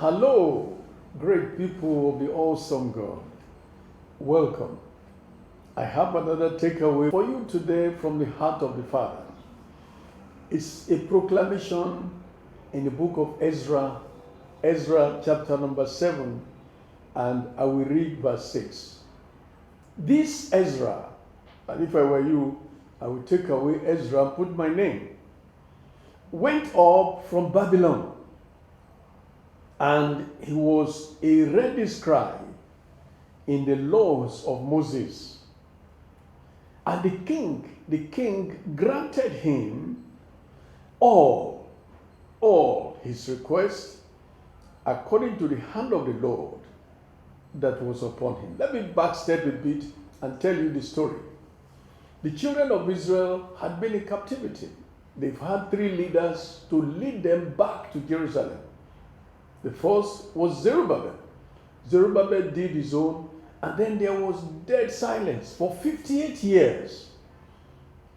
Hello, great people of the awesome God. Welcome. I have another takeaway for you today from the heart of the Father. It's a proclamation in the book of Ezra, chapter number 7, and I will read verse 6. This Ezra, and if I were you, I would take away Ezra and put my name, went up from Babylon, and he was a ready scribe in the laws of Moses. And the king granted him all his requests according to the hand of the Lord that was upon him. Let me backstep a bit and tell you the story. The children of Israel had been in captivity. They've had 3 leaders to lead them back to Jerusalem. The first was Zerubbabel. Zerubbabel did his own, and then there was dead silence for 58 years.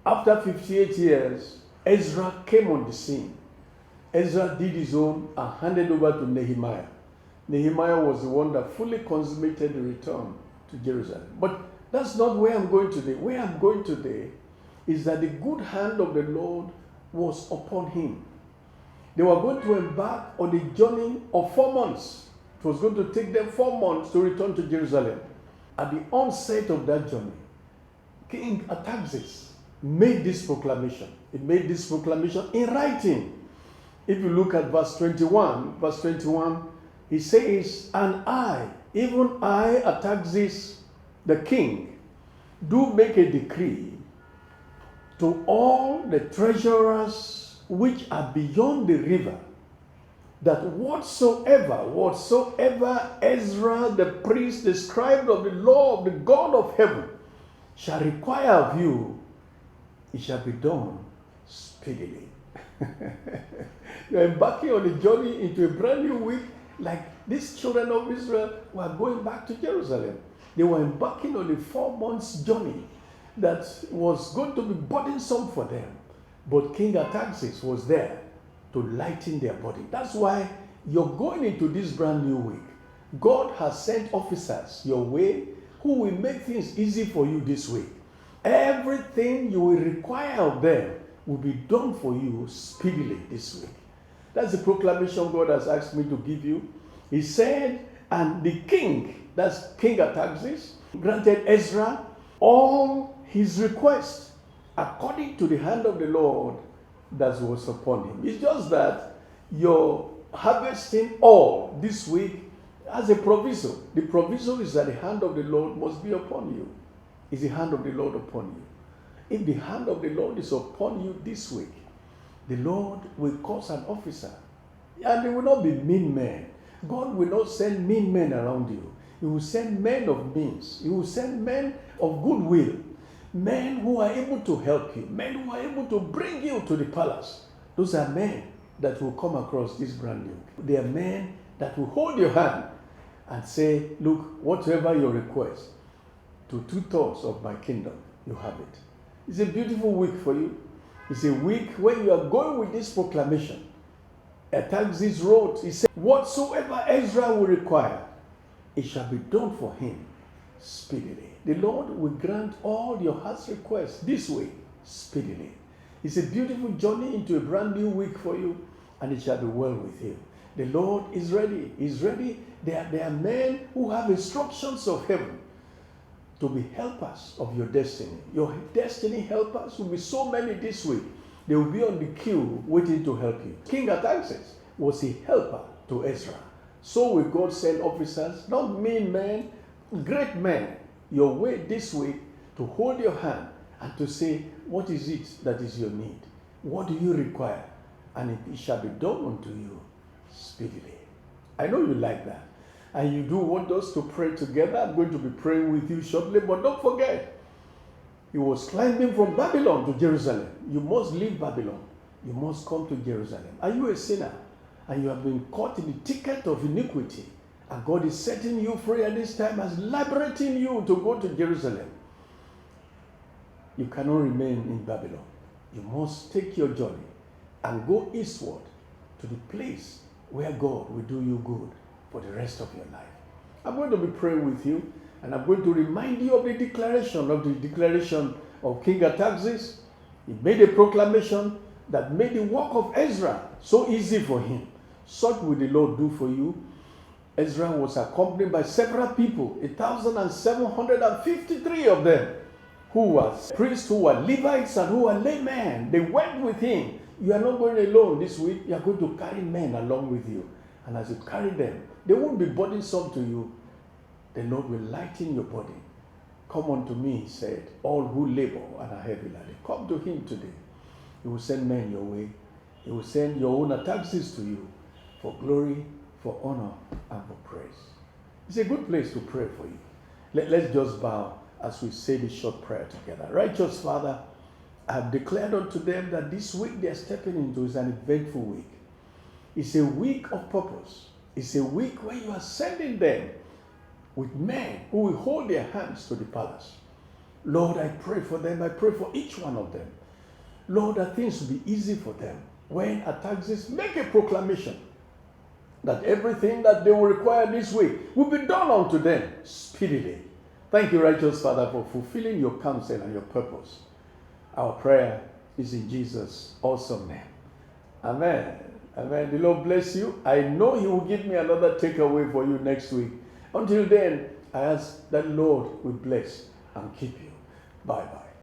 After 58 years, Ezra came on the scene. Ezra did his own and handed over to Nehemiah. Nehemiah was the one that fully consummated the return to Jerusalem. But that's not where I'm going today. Where I'm going today is that the good hand of the Lord was upon him. They were going to embark on a journey of 4 months. It was going to take them 4 months to return to Jerusalem. At the onset of that journey, King Artaxerxes made this proclamation. He made this proclamation in writing. If you look at verse 21, he says, "And I, even I, Artaxerxes the king, do make a decree to all the treasurers which are beyond the river, that whatsoever Ezra the priest, the scribe of the law of the God of heaven, shall require of you, it shall be done speedily." You're embarking on a journey into a brand new week, like these children of Israel were going back to Jerusalem. They were embarking on a 4 months journey that was going to be burdensome for them. But King Artaxerxes was there to lighten their body. That's why you're going into this brand new week. God has sent officers your way who will make things easy for you this week. Everything you will require of them will be done for you speedily this week. That's the proclamation God has asked me to give you. He said, and the king, that's King Artaxerxes, granted Ezra all his requests according to the hand of the Lord that was upon him. It's just that you're harvesting all this week as a proviso. The proviso is that the hand of the Lord must be upon you. Is the hand of the Lord upon you? If the hand of the Lord is upon you this week, the Lord will cause an officer, and they will not be mean men. God will not send mean men around you. He will send men of means. He will send men of goodwill. Men who are able to help you, men who are able to bring you to the palace. Those are men that will come across this brand new. They are men that will hold your hand and say, look, whatever your request, to 2/3 of my kingdom, you have it. It's a beautiful week for you. It's a week when you are going with this proclamation. Artaxerxes wrote, he said, whatsoever Ezra will require, it shall be done for him speedily. The Lord will grant all your heart's requests this week speedily. It's a beautiful journey into a brand new week for you, and it shall be well with you. The Lord is ready. He's ready. There are men who have instructions of heaven to be helpers of your destiny. Your destiny helpers will be so many this week. They will be on the queue waiting to help you. King Artaxerxes was a helper to Ezra. So will God send officers, not mean men, great men, your way this week to hold your hand and to say, what is it that is your need? What do you require? And it shall be done unto you speedily. I know you like that. And you do want us to pray together. I'm going to be praying with you shortly, but don't forget, he was climbing from Babylon to Jerusalem. You must leave Babylon. You must come to Jerusalem. Are you a sinner? And you have been caught in the ticket of iniquity, and God is setting you free at this time as liberating you to go to Jerusalem. You cannot remain in Babylon. You must take your journey and go eastward to the place where God will do you good for the rest of your life. I'm going to be praying with you, and I'm going to remind you of the declaration of King Artaxerxes. He made a proclamation that made the work of Ezra so easy for him. Such will the Lord do for you. Ezra was accompanied by several people, 1,753 of them, who were priests, who were Levites, and who were laymen. They went with him. You are not going alone this week. You are going to carry men along with you. And as you carry them, they won't be burdensome to you. The Lord will lighten your body. Come unto me, he said, all who labor and are heavy laden. Come to him today. He will send men your way. He will send your own taxes to you for glory, for honor, and for praise. It's a good place to pray for you. Let's just bow as we say this short prayer together. Righteous Father, I have declared unto them that this week they are stepping into is an eventful week. It's a week of purpose. It's a week where you are sending them with men who will hold their hands to the palace. Lord, I pray for them. I pray for each one of them. Lord, that things will be easy for them. When Artaxerxes make a proclamation that everything that they will require this week will be done unto them speedily. Thank you, righteous Father, for fulfilling your counsel and your purpose. Our prayer is in Jesus' awesome name. Amen. Amen. The Lord bless you. I know he will give me another takeaway for you next week. Until then, I ask that Lord will bless and keep you. Bye-bye.